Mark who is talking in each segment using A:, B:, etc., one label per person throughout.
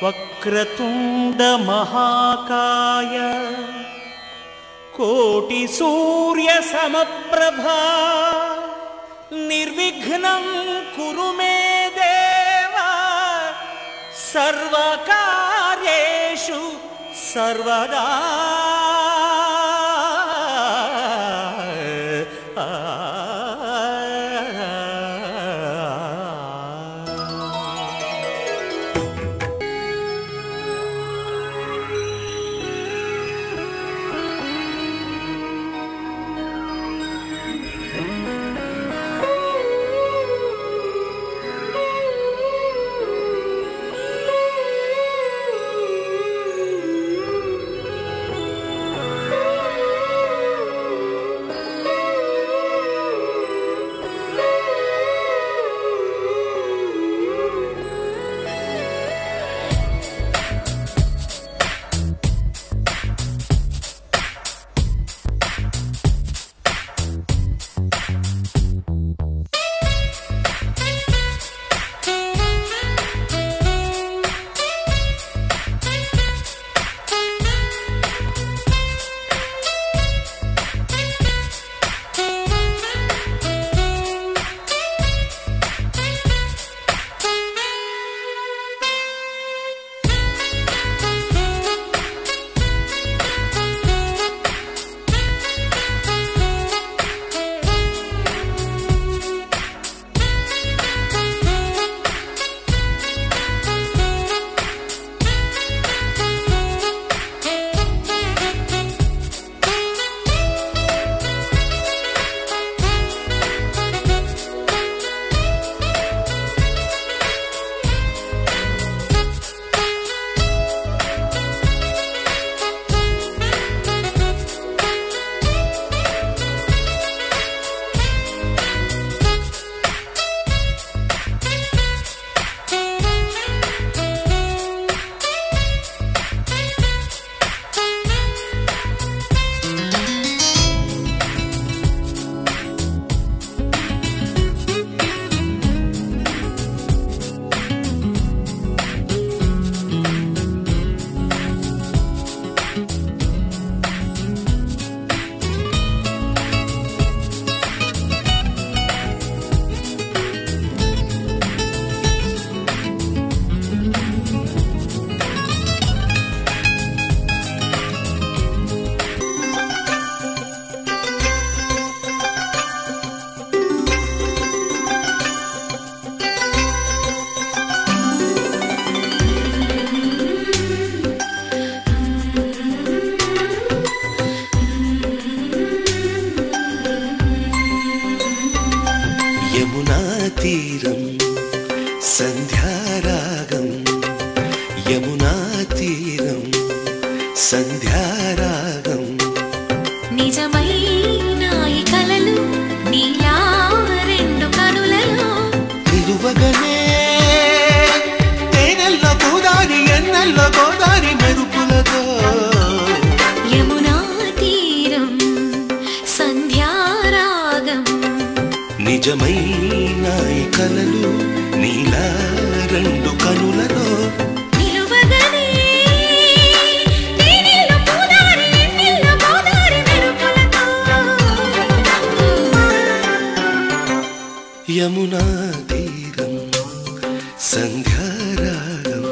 A: వక్రతుండ మహాకాయ కోటి సూర్య సమప్రభా నిర్విఘ్నం కురు మే దేవ సర్వకార్యేషు సర్వదా.
B: తీరం సంధ్యారాగం యమునా తీరం సంధ్యారాగం
C: నిజమైన ఈ కలలు నీలా రెండు కనులలో
B: నిలువగనే తేనెల్లో గోదారి ఎన్నెల్లో గోదారి మెరుపులతో
C: యమునా తీరం సంధ్యారాగం
B: నిజమైన ఈ కలలు నీలా రెండు కనులలో
C: నిలువగనే తేనెల్లో గోదారి ఎన్నెల్లో గోదారి మెరుపులతో
B: యమునా తీరం సంధ్యారాగం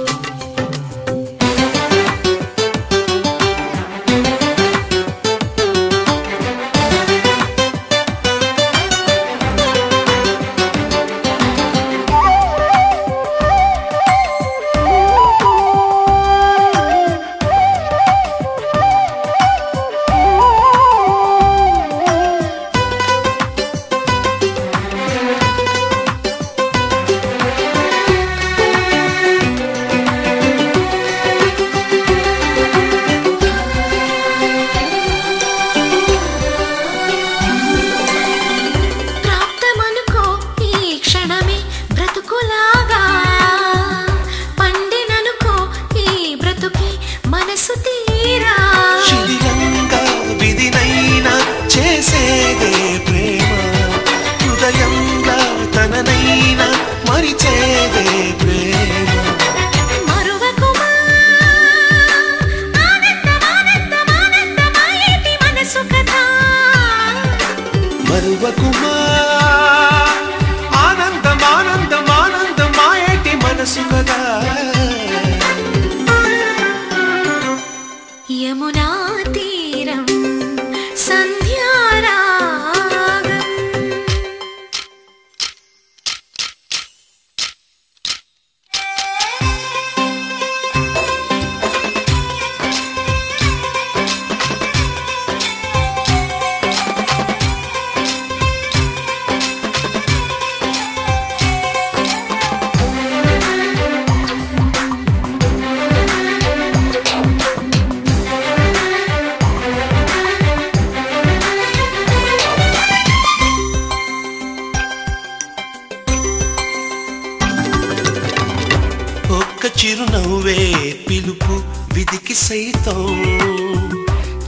B: చిరునవ్వే పిలుపు విధికి సైతం,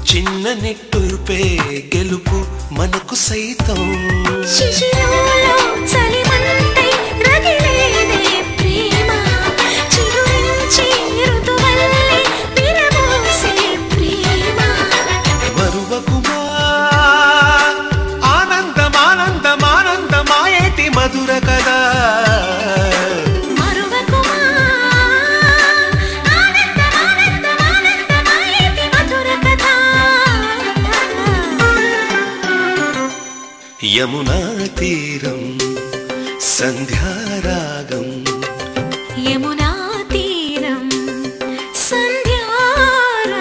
B: చిన్న నిట్టూర్పే గెలుపు మనకు సైతం.
C: శిశిరంలో చలిమంటై రగిలేనే ప్రేమ, చిగురించి ఋతువల్లే విరబోసే ప్రేమ.
B: మరువకుమా ఆనందమానందమానందమాయేటి మధుర కదా. యమునా తీరం సంధ్యారాగం,
C: యమునా తీరం సంధ్యారాగం.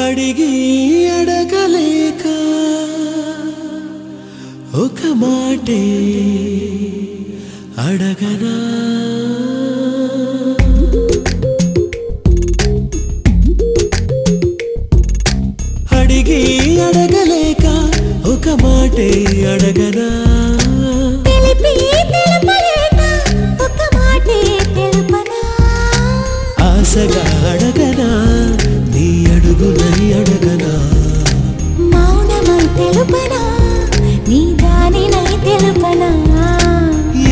D: అడిగి అడగలేక ఒక మాటే అడగనా, అడిగి అడగలేక ఒక మాటే అడగనా,
C: తెలిపి తెలుపలేక ఒక మాటే తెలుపనా,
D: ఆశగా అడగనా నీ అడుగునై అడగనా,
C: మౌనమై తెలుపనా నీ దానినై తెలుపనా,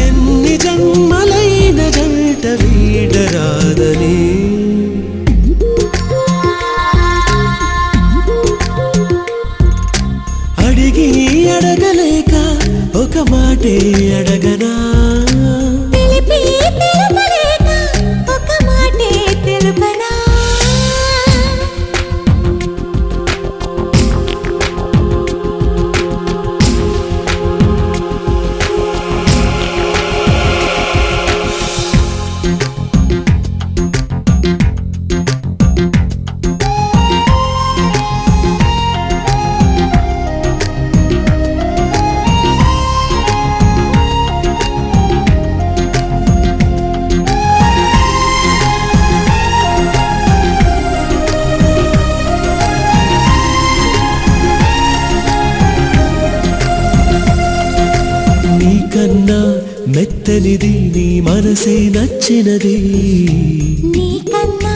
D: ఎన్ని జన్మలైన జంట వీడరాదని, అడిగి అడగలేక ఒక మాటే అడగనా,
C: తెలిపి తెలుపలేక ఒక మాటే తెలుపనా.
D: నీకన్నా మెత్తనిది నీ మనసే నచ్చినది
C: నీకన్నా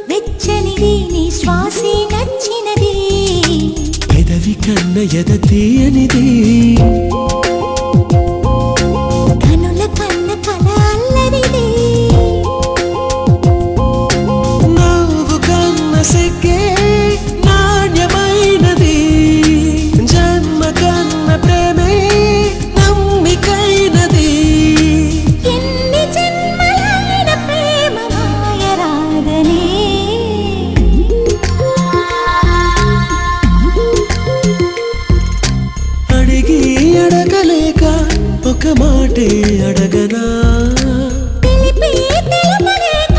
C: వెచ్చనిది నీ శ్వాసే నచ్చినది
D: పెదవి కన్న ఎద తీయనిది
C: కనుల కన్న కల అల్లరిది
D: నవ్వు కన్న సిగ్గే నాణ్యమైనది జన్మ కన్న ప్రేమే నమ్మికైనది
C: ఎన్ని జన్మలైన ప్రేమ మాయరాదనే
D: అడిగి అడగలేక ఒక మాటే అడగనా
C: తెలిపి తెలుపలేక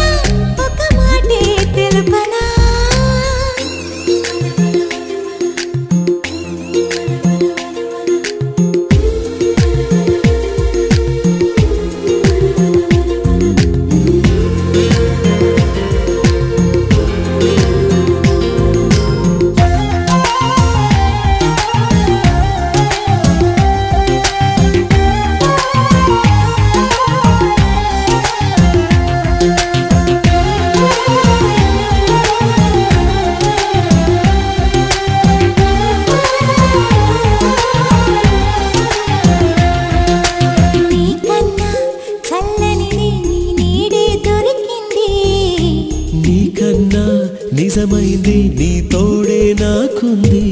C: ఒక మాటే తెలుపనా నీకన్నా చల్లనిది నీ నీడే దొరికింది
D: నీకన్నా నిజమైంది నీ తోడే నాకుంది